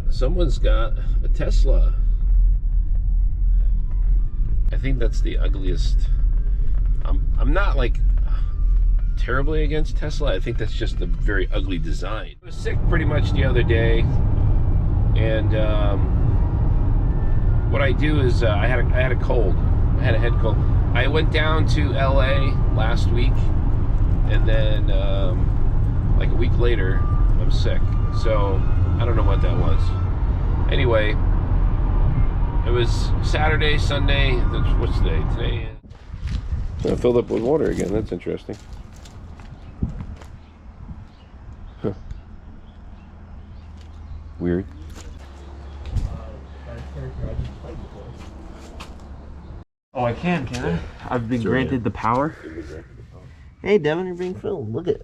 Someone's got a Tesla. I think that's the ugliest. I'm not like terribly against Tesla. I think that's just a very ugly design. I was sick pretty much the other day, and what I do is I had a cold. I had a head cold. I went down to LA last week, and then like a week later, I'm sick. So I don't know what that was. Anyway, it was Saturday, Sunday. What's the day today? I filled up with water again. That's interesting. Huh. Weird. Oh, I can I? I've been granted the power. Hey, Devin, you're being filmed. Look at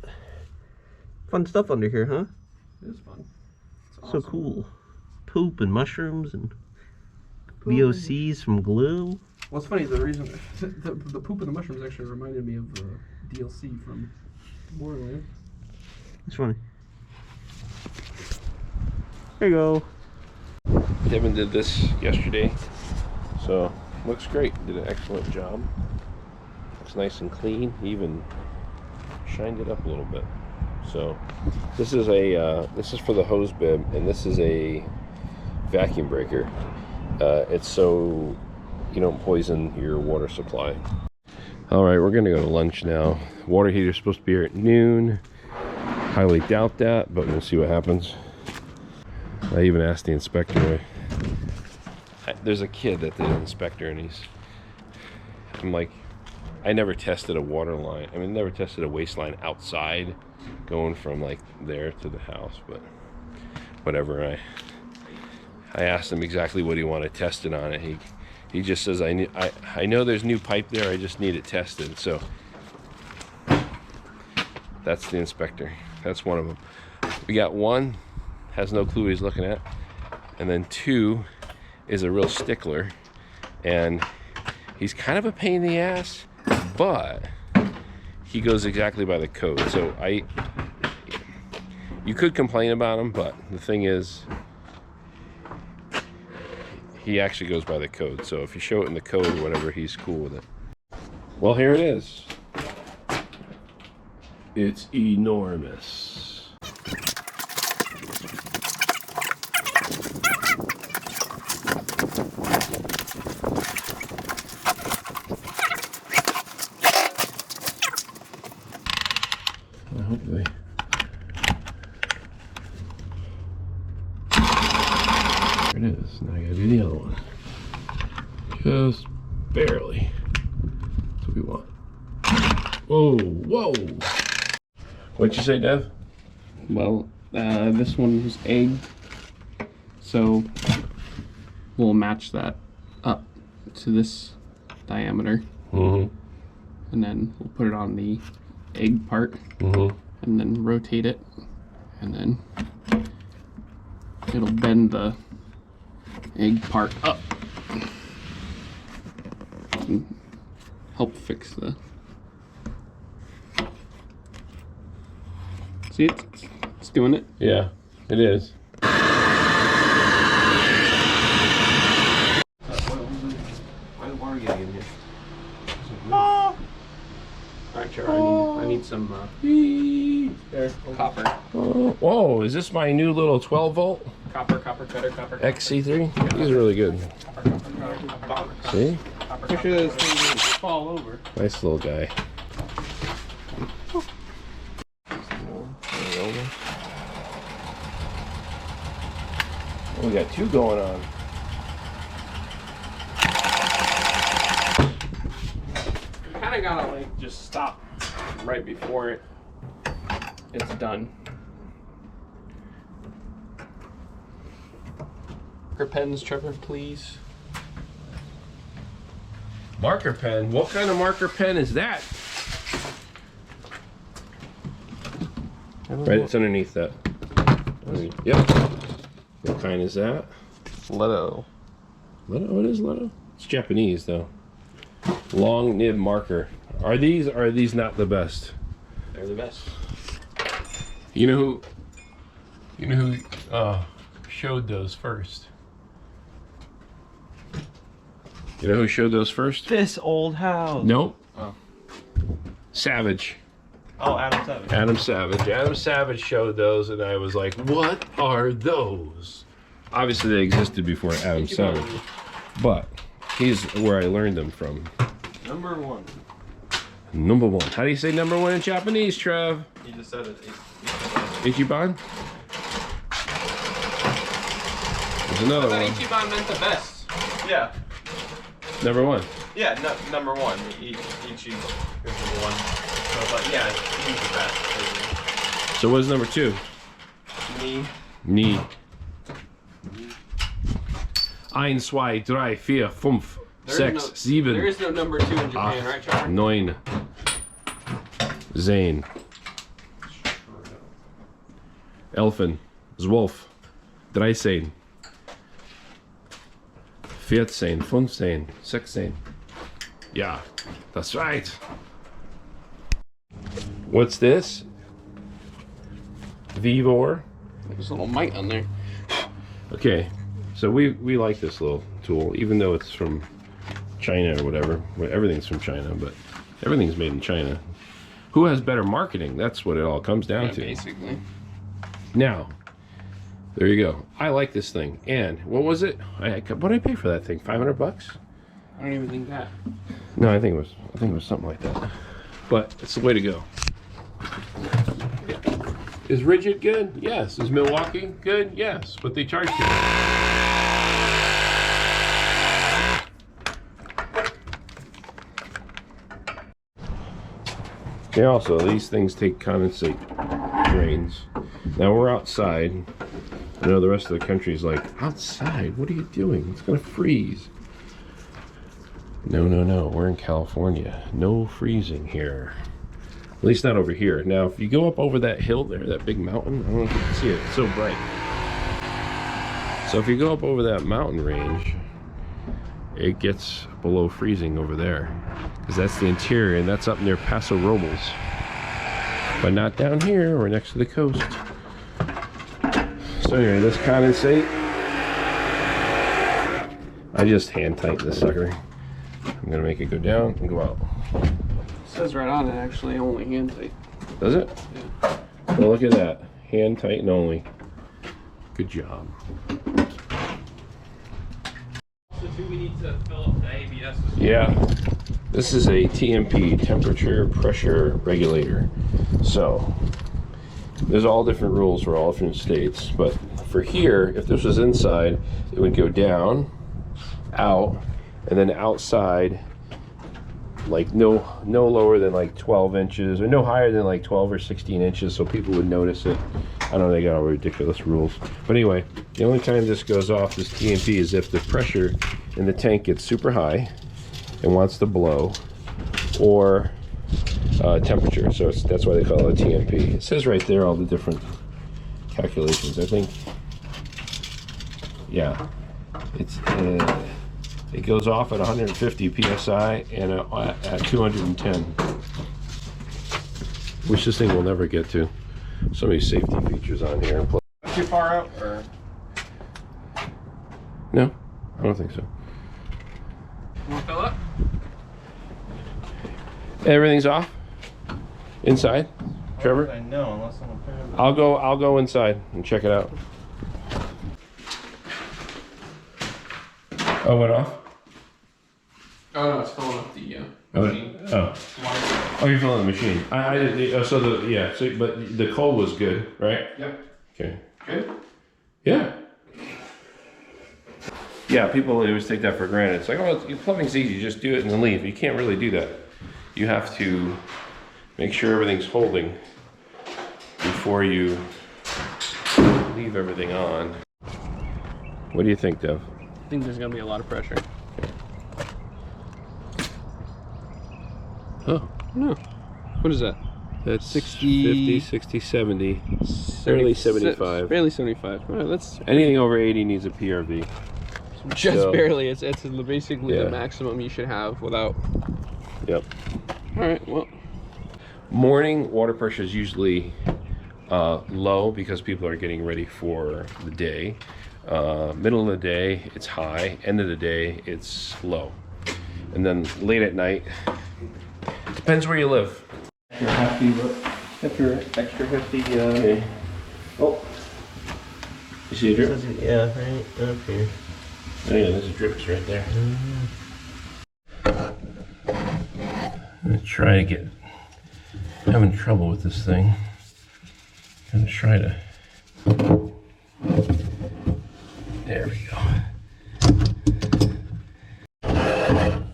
fun stuff under here, huh? It is fun. It's So awesome. cool. Poop and mushrooms and VOCs from glue. What's funny is the reason the poop and the mushrooms actually reminded me of the DLC from Borderlands. It's funny. There you go. Devin did this yesterday, so looks great. Did an excellent job. Looks nice and clean. He even shined it up a little bit. So this is for the hose bib, and this is a vacuum breaker. It's so you don't poison your water supply. All right, we're gonna go to lunch now. Water heater's supposed to be here at noon. Highly doubt that, but we'll see what happens. I even asked the inspector. There's a kid at the inspector, and I'm like, I never tested a water line. I mean, never tested a waste line outside, going from like there to the house. But whatever. I asked him exactly what he wanted tested on it. He just says, I know there's new pipe there. I just need it tested. So that's the inspector. That's one of them. We got one, has no clue what he's looking at, and then two is a real stickler, and he's kind of a pain in the ass, but he goes exactly by the code. So you could complain about him, but the thing is, he actually goes by the code. So if you show it in the code or whatever, he's cool with it. Well, here it is. It's enormous. Hopefully. There it is. Now I gotta do the other one. Just barely. That's what we want. Whoa, whoa. What'd you say, Dev? Well, this one was egg, so we'll match that up to this diameter, and then we'll put it on the egg part, and then rotate it, and then it'll bend the egg part up and help fix the. See, it's doing it. Yeah, it is. Why the water getting in here? All right, Charlie. I need some copper. Whoa, is this my new little 12 volt? Copper cutter. XC3? These are really good. See? Make sure those things don't fall over. Nice little guy. We got two going on. You kind of gotta like just stop right before it's done. Marker pens, Trevor, please. Marker pen? What kind of marker pen is that? Right, it's underneath that. Yep. What kind is that? Leto. Leto? What is Leto? It's Japanese though. Long nib marker. Are these not the best? They're the best. You know who showed those first? You know who showed those first? This old house. Nope. Oh. Savage. Oh, Adam Savage. Adam Savage. Adam Savage showed those, and I was like, what are those? Obviously, they existed before Adam Savage, but he's where I learned them from. Number 1. Number 1. How do you say number 1 in Japanese, Trev? You just said it. Ichiban? There's another one. Ichiban meant the best. Yeah. Number 1. Yeah, number 1. Ichi is number 1. So, but yeah, he's the best. So what's number 2? Me. 1, 2, 3, 4, 5, 6, 7. There is no number 2 in Japan, right, Trevor? 9. Zane. Elfen. Zwölf. 13. 14. 15. 16. Yeah, that's right. What's this? Vivor. There's a little mite on there. Okay, so we like this little tool, even though it's from China or whatever. Well, everything's from China, but everything's made in China. Who has better marketing? That's what it all comes down to. Basically. Now, there you go. I like this thing. And what was it? What did I pay for that thing? $500? I don't even think that. No, I think it was something like that. But it's the way to go. Is Rigid good? Yes. Is Milwaukee good? Yes. But they charge you. Okay, also, these things take condensate drains. Now we're outside. I know the rest of the country's like, outside? What are you doing? It's gonna freeze. No, no, no. We're in California. No freezing here. At least not over here. Now, if you go up over that hill there, that big mountain, I don't know if you can see it. It's so bright. So if you go up over that mountain range, it gets below freezing over there. Because that's the interior, and that's up near Paso Robles. But not down here or next to the coast. So anyway, this condensate, I just hand tighten this sucker. I'm gonna make it go down and go out. It says right on it actually only hand tight. Does it? Yeah. Well, look at that. Hand tighten only. Good job. So do we need to fill up the ABS? Yeah. This is a TMP, temperature pressure regulator. So there's all different rules for all different states, but for here, if this was inside, it would go down, out, and then outside, like no lower than like 12 inches, or no higher than like 12 or 16 inches, so people would notice it. I don't know, they got all ridiculous rules. But anyway, the only time this goes off, this TMP, is if the pressure in the tank gets super high and wants to blow, or temperature. So that's why they call it a TMP. It says right there all the different calculations. I think, yeah, it goes off at 150 psi and at 210, which this thing will never get to. So many safety features on here. Too far out, or No, I don't think so. want to fill up? Everything's off inside, Trevor. I know, unless someone apparently. I'll go inside and check it out. Oh, went off? Oh no, it's filling up the machine. Oh, you're filling the machine. I did. So but the coal was good, right? Yep. Okay. Good. Yeah. Yeah, people always take that for granted. It's like, oh, plumbing's easy, just do it and then leave. You can't really do that. You have to make sure everything's holding before you leave everything on. What do you think, Dev? I think there's gonna be a lot of pressure. Oh, No. What is that? that's 60, 50, 60, 70, barely 75. Barely 75. Oh, that's Anything over 80 needs a PRV. just So- barely. It's basically Yeah. the maximum you should have without. Yep. All right. Well. Morning water pressure is usually low because people are getting ready for the day. Middle of the day, it's high. End of the day, it's low. And then late at night, depends where you live. Extra hefty, Okay. Oh. You see a drip? Yeah, right up here. Oh yeah, there's a drips right there. I'm gonna try to get, I'm having trouble with this thing. I'm gonna try to, there we go.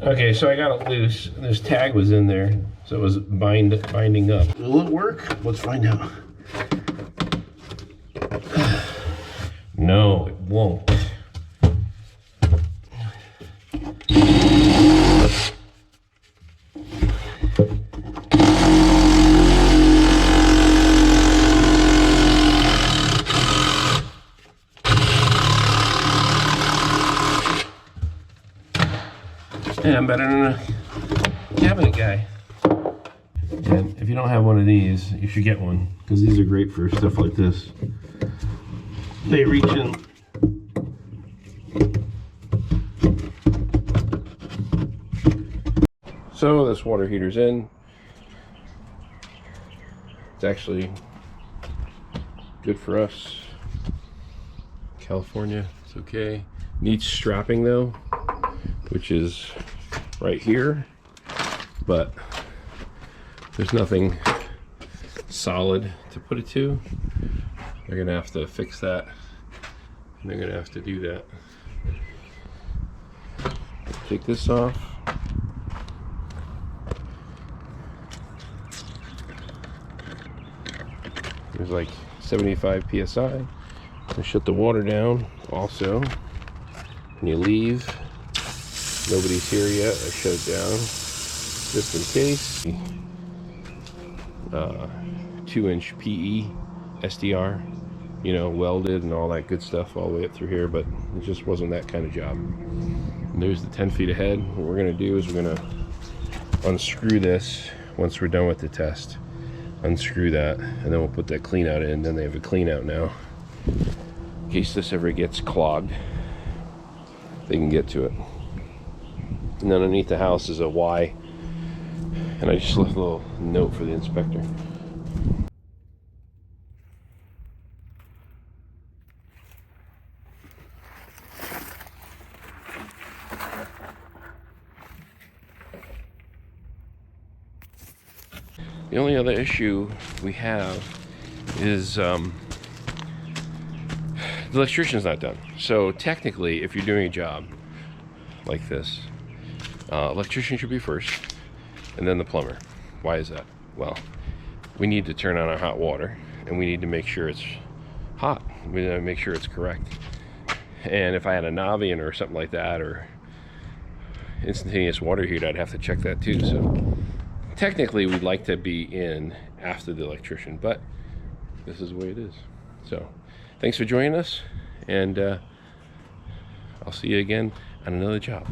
Okay, so I got it loose. This tag was in there, so it was binding up. Will it work? Let's find out. No, it won't. Yeah, I'm better than a cabinet guy. And if you don't have one of these, you should get one, because these are great for stuff like this. They reach in. So this water heater's in. It's actually good for us. California, it's okay. Needs strapping though, which is right here, but there's nothing solid to put it to. They're gonna have to fix that, and they're gonna have to do that. Take this off. There's like 75 psi. And shut the water down also. When you leave, nobody's here yet, I shut it down just in case. 2-inch PE SDR, you know, welded and all that good stuff all the way up through here, but it just wasn't that kind of job. And there's the 10 feet ahead. What we're gonna do is we're gonna unscrew this once we're done with the test. Unscrew that, and then we'll put that clean out in. Then they have a clean out now. In case this ever gets clogged, they can get to it. And underneath the house is a Y, and I just left a little note for the inspector. The only other issue we have is the electrician's not done. So technically, if you're doing a job like this, electrician should be first, and then the plumber. Why is that? Well, we need to turn on our hot water, and we need to make sure it's hot. We need to make sure it's correct. And if I had a Navian or something like that, or instantaneous water heater, I'd have to check that too. So technically, we'd like to be in after the electrician, but this is the way it is. So thanks for joining us, and I'll see you again on another job.